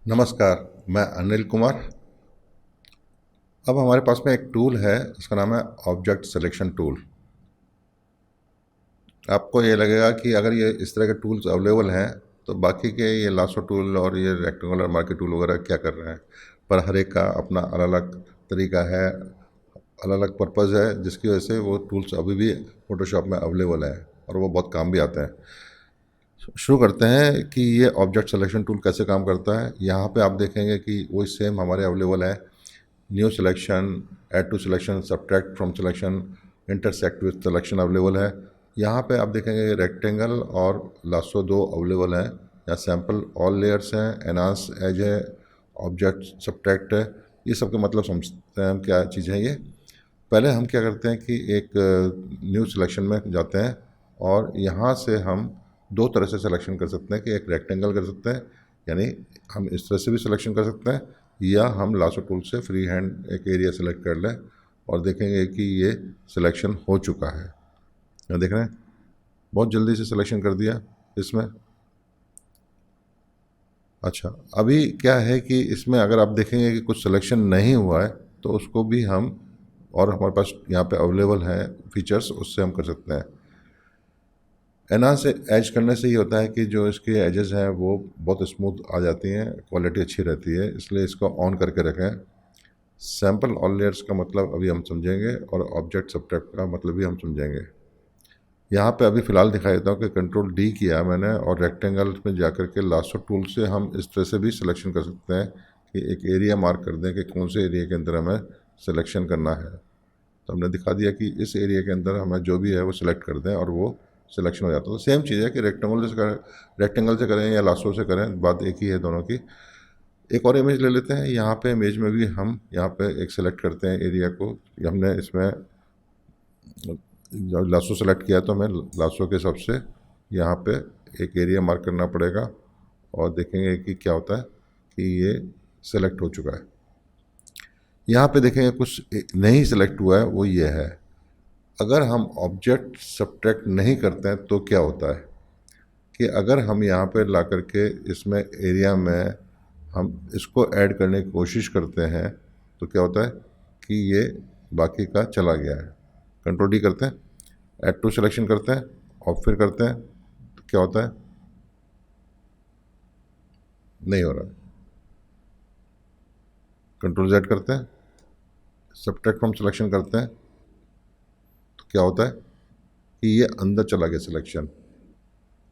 नमस्कार, मैं अनिल कुमार। अब हमारे पास में एक टूल है, उसका नाम है ऑब्जेक्ट सिलेक्शन टूल। आपको ये लगेगा कि अगर ये इस तरह के टूल्स अवेलेबल हैं तो बाकी के ये लासो टूल और ये रेक्टेंगुलर मार्केट टूल वगैरह क्या कर रहे हैं। पर हर एक का अपना अलग अलग तरीका है, अलग अलग पर्पज़ है, जिसकी वजह से वो टूल्स अभी भी फ़ोटोशॉप में अवेलेबल हैं और वो बहुत काम भी आते हैं। शुरू करते हैं कि ये ऑब्जेक्ट सिलेक्शन टूल कैसे काम करता है। यहाँ पे आप देखेंगे कि वही सेम हमारे अवेलेबल है। New selection, add to selection, subtract from selection, intersect with selection available है। यहाँ पे आप देखेंगे रेक्टेंगल और लासो दो अवेलेबल हैं। यहाँ सैम्पल ऑल लेयर्स हैं, एनहांस एज है, ऑब्जेक्ट सब्ट्रैक्ट है। ये सब के मतलब समझते हैं हम क्या चीज़ है ये। पहले हम क्या करते हैं कि एक न्यू सिलेक्शन में जाते हैं और यहाँ से हम दो तरह से सिलेक्शन कर सकते हैं कि एक रेक्टेंगल कर सकते हैं, यानी हम इस तरह से भी सिलेक्शन कर सकते हैं, या हम लासो टूल से फ्री हैंड एक एरिया सेलेक्ट कर लें और देखेंगे कि ये सिलेक्शन हो चुका है। यहाँ देख रहे हैं, बहुत जल्दी से सिलेक्शन कर दिया इसमें। अच्छा, अभी क्या है कि इसमें अगर आप देखेंगे कि कुछ सिलेक्शन नहीं हुआ है तो उसको भी हम, और हमारे पास यहाँ पे अवेलेबल है फीचर्स, उससे हम कर सकते हैं। एनहांस एज करने से ये होता है कि जो इसके एजेस हैं वो बहुत स्मूथ आ जाती हैं, क्वालिटी अच्छी रहती है, इसलिए इसको ऑन करके रखें। सैम्पल ऑल लेयर्स का मतलब अभी हम समझेंगे और ऑब्जेक्ट सब्ट्रैक्ट का मतलब भी हम समझेंगे। यहाँ पे अभी फ़िलहाल दिखाई देता हूँ कि कंट्रोल डी किया मैंने और रेक्टेंगल में जाकर के लासो टूल से हम इस तरह से भी सिलेक्शन कर सकते हैं कि एक एरिया मार्क कर दें कि कौन से एरिया के अंदर हमें सिलेक्शन करना है। तो हमने दिखा दिया कि इस एरिया के अंदर हमें जो भी है वो सिलेक्ट कर दें और वो सिलेक्शन हो जाता है। तो सेम चीज़ है कि रेक्टेंगल से करें या लासो से करें, बात एक ही है दोनों की। एक और इमेज ले लेते हैं। यहाँ पे इमेज में भी हम यहाँ पे एक सिलेक्ट करते हैं एरिया को। हमने इसमें जब लासो सेलेक्ट किया तो हमें लासो के हिसाब से यहाँ पे एक एरिया मार्क करना पड़ेगा और देखेंगे कि क्या होता है कि ये सेलेक्ट हो चुका है। यहाँ पे देखेंगे कुछ नहीं सिलेक्ट हुआ है, वो ये है। अगर हम ऑब्जेक्ट सब्ट्रैक्ट नहीं करते हैं तो क्या होता है कि अगर हम यहाँ पे ला करके इसमें एरिया में हम इसको ऐड करने की कोशिश करते हैं तो क्या होता है कि ये बाकी का चला गया है। कंट्रोल डी करते हैं, ऐड टू सिलेक्शन करते हैं और फिर करते हैं तो क्या होता है, नहीं हो रहा। कंट्रोल जेड करते हैं, सब्ट्रैक्ट फ्रॉम सिलेक्शन करते हैं तो क्या होता है कि ये अंदर चला गया सिलेक्शन,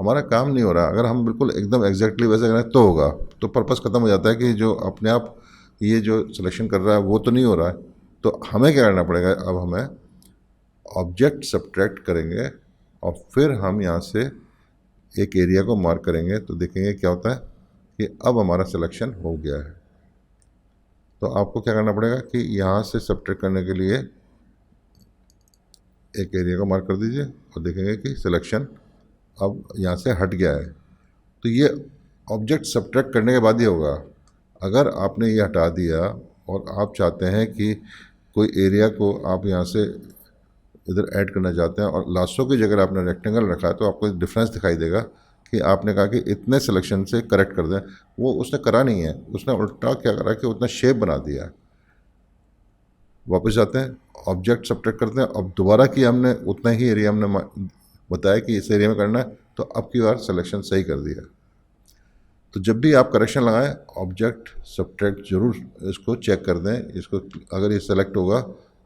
हमारा काम नहीं हो रहा। अगर हम बिल्कुल एकदम एग्जैक्टली वैसे करें तो होगा, तो पर्पस ख़त्म हो जाता है कि जो अपने आप ये जो सिलेक्शन कर रहा है वो तो नहीं हो रहा है। तो हमें क्या करना पड़ेगा, अब हमें ऑब्जेक्ट सब्ट्रैक्ट करेंगे और फिर हम यहाँ से एक एरिया को मार्क करेंगे तो देखेंगे क्या होता है कि अब हमारा सिलेक्शन हो गया है। तो आपको क्या करना पड़ेगा कि यहाँ से सब्ट्रैक्ट करने के लिए एक एरिया को मार्क कर दीजिए और देखेंगे कि सिलेक्शन अब यहाँ से हट गया है। तो ये ऑब्जेक्ट सब्ट्रैक्ट करने के बाद ही होगा। अगर आपने ये हटा दिया और आप चाहते हैं कि कोई एरिया को आप यहाँ से इधर ऐड करना चाहते हैं और लासो की जगह आपने रेक्टेंगल रखा है तो आपको डिफरेंस दिखाई देगा कि आपने कहा कि इतने सिलेक्शन से करेक्ट कर दें, वो उसने करा नहीं है, उसने उल्टा क्या करा कि उतना शेप बना दिया। वापस जाते हैं, ऑब्जेक्ट सब्ट्रैक्ट करते हैं, अब दोबारा किया हमने उतना ही एरिया हमने बताया कि इस एरिया में करना है, तो अब की बार सिलेक्शन सही कर दिया। तो जब भी आप करेक्शन लगाएं, ऑब्जेक्ट सब्ट्रैक्ट जरूर इसको चेक कर दें। इसको अगर ये सेलेक्ट होगा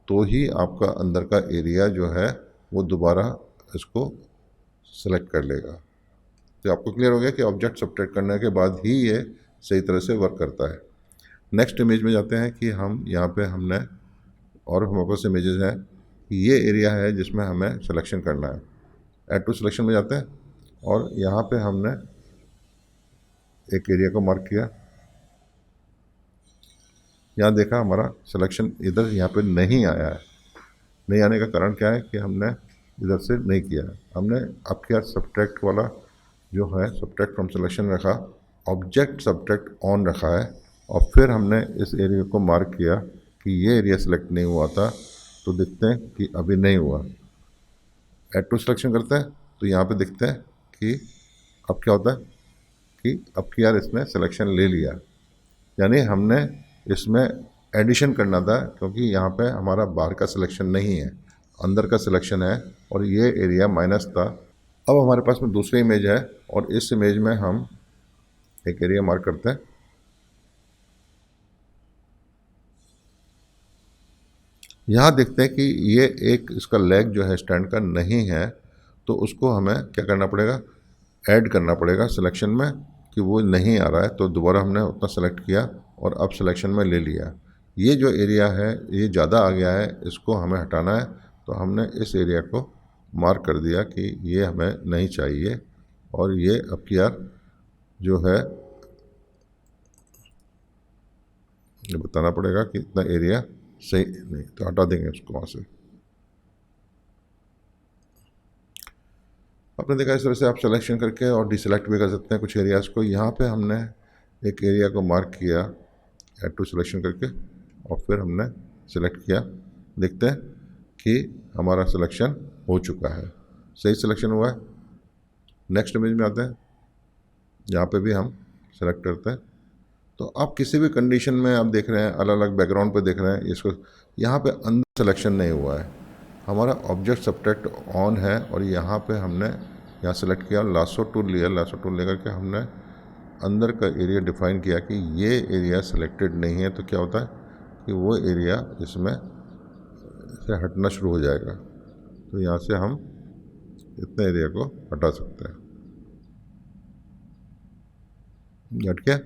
तो ही आपका अंदर का एरिया जो है वो दोबारा इसको सेलेक्ट कर लेगा। तो आपको क्लियर हो गया कि ऑब्जेक्ट सब्ट्रैक्ट करने के बाद ही ये सही तरह से वर्क करता है। नेक्स्ट इमेज में जाते हैं कि हम यहाँ पे हमने, और हमारे पास इमेजेस हैं, ये एरिया है जिसमें हमें सिलेक्शन करना है। ऐड टू सिलेक्शन में जाते हैं और यहाँ पे हमने एक एरिया को मार्क किया। यहाँ देखा हमारा सिलेक्शन इधर यहाँ पे नहीं आया है। नहीं आने का कारण क्या है कि हमने इधर से नहीं किया। हमने अब क्या सब्ट्रैक्ट वाला जो है सब्ट्रैक्ट फ्रॉम सिलेक्शन रखा, ऑब्जेक्ट सब्ट्रैक्ट ऑन रखा है और फिर हमने इस एरिया को मार्क किया कि ये एरिया सेलेक्ट नहीं हुआ था, तो देखते हैं कि अभी नहीं हुआ। ऐड टू सिलेक्शन करते हैं तो यहाँ पे देखते हैं कि अब क्या होता है कि अब की यार इसने सिलेक्शन ले लिया। यानी हमने इसमें एडिशन करना था, क्योंकि यहाँ पे हमारा बाहर का सिलेक्शन नहीं है, अंदर का सिलेक्शन है, और ये एरिया माइनस था। अब हमारे पास में दूसरी इमेज है, और इस इमेज में हम एक एरिया मार्क करते हैं। यहाँ देखते हैं कि ये एक इसका लेग जो है स्टैंड का नहीं है, तो उसको हमें क्या करना पड़ेगा, ऐड करना पड़ेगा सिलेक्शन में, कि वो नहीं आ रहा है। तो दोबारा हमने उतना सेलेक्ट किया और अब सिलेक्शन में ले लिया। ये जो एरिया है ये ज़्यादा आ गया है, इसको हमें हटाना है, तो हमने इस एरिया को मार्क कर दिया कि ये हमें नहीं चाहिए, और ये अब की यार जो है ये बताना पड़ेगा कि इतना एरिया सही नहीं, तो हटा देंगे उसको वहाँ से। आपने देखा इस तरह से आप सिलेक्शन करके और डिसेलेक्ट भी कर सकते हैं कुछ एरियाज़ को। यहाँ पे हमने एक एरिया को मार्क किया ऐड टू सिलेक्शन करके, और फिर हमने सेलेक्ट किया। देखते हैं कि हमारा सिलेक्शन हो चुका है, सही सिलेक्शन हुआ है। नेक्स्ट इमेज में आते हैं, यहाँ पे भी हम सेलेक्ट करते हैं। तो आप किसी भी कंडीशन में आप देख रहे हैं, अलग अलग बैकग्राउंड पे देख रहे हैं इसको, यहाँ पे अंदर सिलेक्शन नहीं हुआ है, हमारा ऑब्जेक्ट सब्ट्रैक्ट ऑन है, और यहाँ पे हमने यहाँ सेलेक्ट किया, लासो टूल लिया, लासो टूल लेकर के हमने अंदर का एरिया डिफाइन किया कि ये एरिया सेलेक्टेड नहीं है, तो क्या होता है कि वो एरिया इसमें से हटना शुरू हो जाएगा। तो यहाँ से हम इतने एरिया को हटा सकते हैं। हट गया।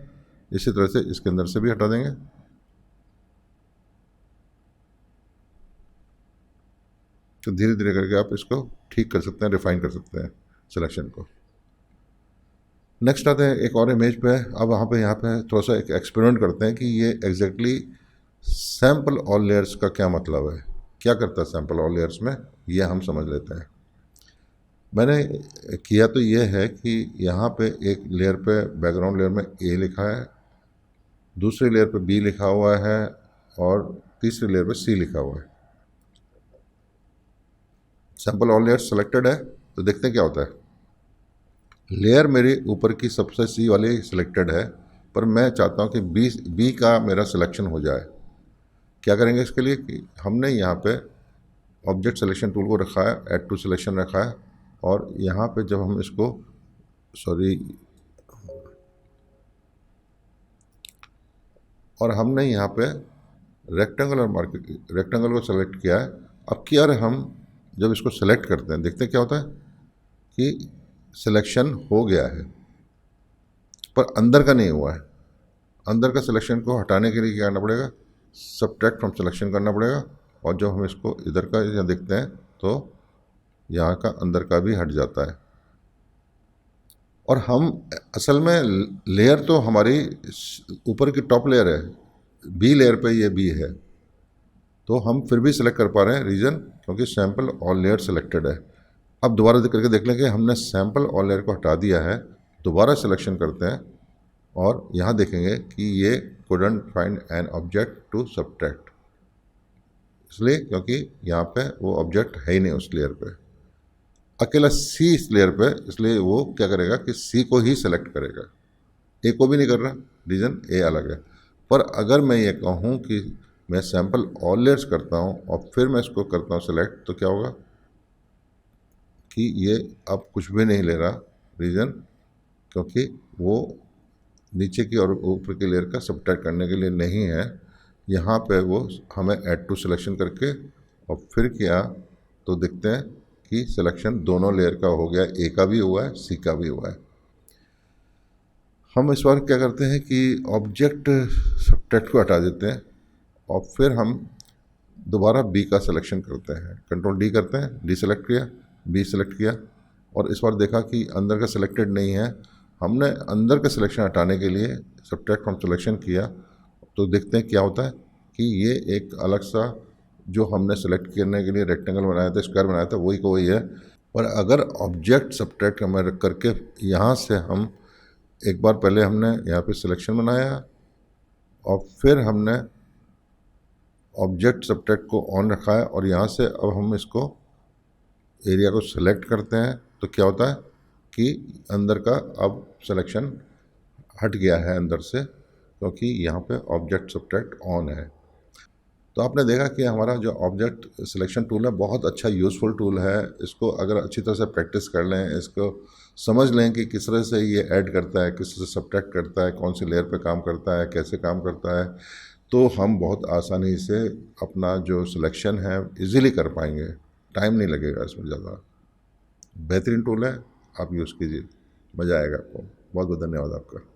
इसी तरह से इसके अंदर से भी हटा देंगे। तो धीरे धीरे करके आप इसको ठीक कर सकते हैं, रिफाइन कर सकते हैं सिलेक्शन को। नेक्स्ट आते हैं एक और इमेज पे। अब यहाँ पे थोड़ा सा एक एक्सपेरिमेंट करते हैं कि ये एग्जैक्टली सैम्पल ऑल लेयर्स का क्या मतलब है, क्या करता है सैम्पल ऑल लेयर्स में, ये हम समझ लेते हैं। मैंने किया तो ये है कि यहाँ पे एक लेयर पे बैकग्राउंड लेयर में ए लिखा है, दूसरी लेयर पे बी लिखा हुआ है, और तीसरी लेयर पे सी लिखा हुआ है। सैम्पल ऑल लेयर्स सेलेक्टेड है, तो देखते हैं क्या होता है। लेयर मेरी ऊपर की सबसे सी वाली सिलेक्टेड है, पर मैं चाहता हूँ कि बी का मेरा सिलेक्शन हो जाए। क्या करेंगे इसके लिए कि हमने यहाँ पे ऑब्जेक्ट सिलेक्शन टूल को रखा है, ऐड टू सिलेक्शन रखा है, और यहाँ पे जब हम इसको और हमने यहाँ पे रेक्टेंगल को सेलेक्ट किया है। अब क्या हम जब इसको सेलेक्ट करते हैं, देखते हैं क्या होता है कि सिलेक्शन हो गया है, पर अंदर का नहीं हुआ है। अंदर का सिलेक्शन को हटाने के लिए क्या करना पड़ेगा, सब्ट्रैक्ट फ्रॉम सिलेक्शन करना पड़ेगा, और जब हम इसको इधर का यहाँ देखते हैं तो यहाँ का अंदर का भी हट जाता है। और हम असल में लेयर तो हमारी ऊपर की टॉप लेयर है, बी लेयर पे ये बी है, तो हम फिर भी सिलेक्ट कर पा रहे हैं, रीज़न क्योंकि सैम्पल ऑल लेयर सेलेक्टेड है। अब दोबारा करके देख लेंगे, हमने सैम्पल ऑल लेयर को हटा दिया है, दोबारा सिलेक्शन करते हैं, और यहाँ देखेंगे कि ये couldn't find an object to subtract, इसलिए क्योंकि यहाँ पे वो ऑब्जेक्ट है ही नहीं उस लेयर पे, अकेला सी इस लेयर पे, इसलिए वो क्या करेगा कि सी को ही सेलेक्ट करेगा, ए को भी नहीं कर रहा, रीज़न ए अलग है। पर अगर मैं ये कहूँ कि मैं सैम्पल ऑल लेयर्स करता हूँ और फिर मैं इसको करता हूँ सेलेक्ट, तो क्या होगा कि ये अब कुछ भी नहीं ले रहा, रीज़न क्योंकि वो नीचे की और ऊपर की लेयर का सब्ट्रैक्ट करने के लिए नहीं है। यहाँ पे वो हमें ऐड टू सिलेक्शन करके और फिर किया, तो देखते हैं कि सिलेक्शन दोनों लेयर का हो गया, ए का भी हुआ है, सी का भी हुआ है। हम इस बार क्या करते हैं कि ऑब्जेक्ट सब्ट्रैक्ट को हटा देते हैं, और फिर हम दोबारा बी का सिलेक्शन करते हैं, कंट्रोल डी करते हैं, डी सेलेक्ट किया, बी सेलेक्ट किया, और इस बार देखा कि अंदर का सिलेक्टेड नहीं है। हमने अंदर का सिलेक्शन हटाने के लिए सब्ट्रैक्ट फ्रॉम सिलेक्शन किया, तो देखते हैं क्या होता है कि ये एक अलग सा जो हमने सेलेक्ट करने के लिए रेक्टेंगल बनाया था, स्क्वायर बनाया था, वही को वही है। पर अगर ऑब्जेक्ट सब्ट्रैक्ट करके यहाँ से हम एक बार पहले हमने यहाँ पे सिलेक्शन बनाया, और फिर हमने ऑब्जेक्ट सब्ट्रैक्ट को ऑन रखा है, और यहाँ से अब हम इसको एरिया को सेलेक्ट करते हैं, तो क्या होता है कि अंदर का अब सिलेक्शन हट गया है अंदर से, क्योंकि यहाँ पे ऑब्जेक्ट सब्ट्रैक्ट ऑन है। तो आपने देखा कि हमारा जो ऑब्जेक्ट सिलेक्शन टूल है बहुत अच्छा यूज़फुल टूल है। इसको अगर अच्छी तरह से प्रैक्टिस कर लें, इसको समझ लें कि किस तरह से ये ऐड करता है, किस तरह से सब्ट्रैक्ट करता है, कौन सी लेयर पे काम करता है, कैसे काम करता है, तो हम बहुत आसानी से अपना जो सिलेक्शन है इजीली कर पाएंगे। टाइम नहीं लगेगा इसमें ज़्यादा। बेहतरीन टूल है, आप यूज़ कीजिए, मज़ा आएगा आपको। बहुत बहुत धन्यवाद आपका।